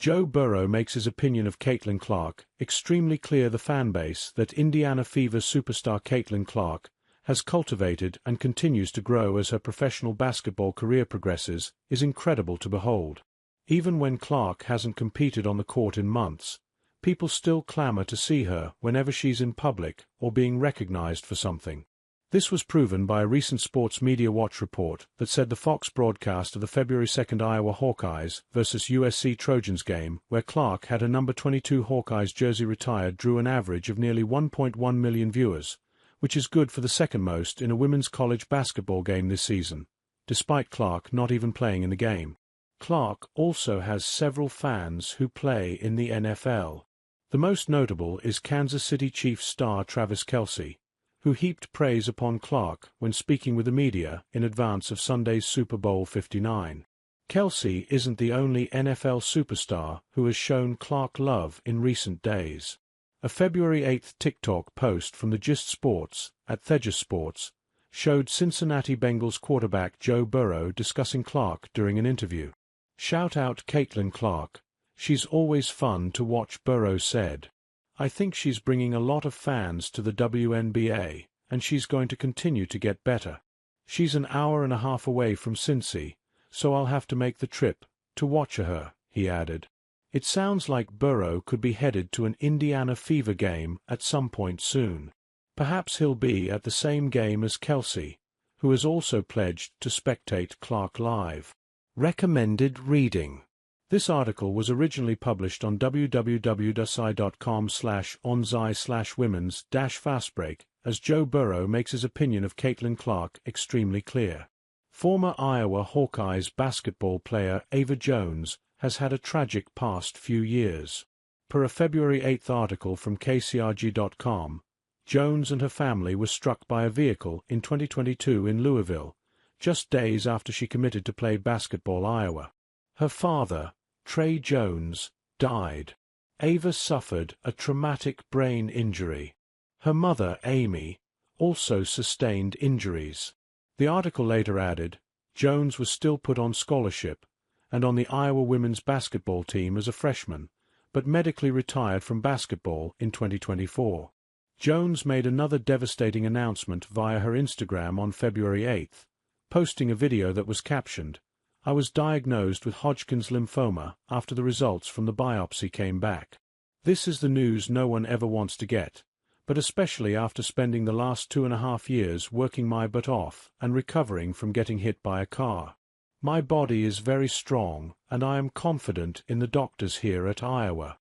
Joe Burrow makes his opinion of Caitlin Clark extremely clear. The fanbase that Indiana Fever superstar Caitlin Clark has cultivated and continues to grow as her professional basketball career progresses is incredible to behold. Even when Clark hasn't competed on the court in months, people still clamor to see her whenever she's in public or being recognized for something. This was proven by a recent Sports Media Watch report that said the Fox broadcast of the February 2 Iowa Hawkeyes vs. USC Trojans game, where Clark had her number 22 Hawkeyes jersey retired, drew an average of nearly 1.1 million viewers, which is good for the second most in a women's college basketball game this season, despite Clark not even playing in the game. Clark also has several fans who play in the NFL. The most notable is Kansas City Chiefs star Travis Kelce, who heaped praise upon Clark when speaking with the media in advance of Sunday's Super Bowl 59. Kelce isn't the only NFL superstar who has shown Clark love in recent days. A February 8 TikTok post from the Gist Sports at Thegis Sports showed Cincinnati Bengals quarterback Joe Burrow discussing Clark during an interview. "Shout out Caitlin Clark. She's always fun to watch," Burrow said. "I think she's bringing a lot of fans to the WNBA, and she's going to continue to get better. She's an hour and a half away from Cincy, so I'll have to make the trip to watch her," he added. It sounds like Burrow could be headed to an Indiana Fever game at some point soon. Perhaps he'll be at the same game as Kelce, who has also pledged to spectate Clark live. Recommended reading. This article was originally published on www.si.com/onzi/women's-fastbreak as Joe Burrow makes his opinion of Caitlin Clark extremely clear. Former Iowa Hawkeyes basketball player Ava Jones has had a tragic past few years. Per a February 8 article from KCRG.com, Jones and her family were struck by a vehicle in 2022 in Louisville, just days after she committed to play basketball Iowa. Her father, Trey Jones, died. Ava suffered a traumatic brain injury. Her mother, Amy, also sustained injuries. The article later added, Jones was still put on scholarship and on the Iowa women's basketball team as a freshman, but medically retired from basketball in 2024. Jones made another devastating announcement via her Instagram on February 8, posting a video that was captioned, "I was diagnosed with Hodgkin's lymphoma after the results from the biopsy came back. This is the news no one ever wants to get, but especially after spending the last 2.5 years working my butt off and recovering from getting hit by a car. My body is very strong and I am confident in the doctors here at Iowa."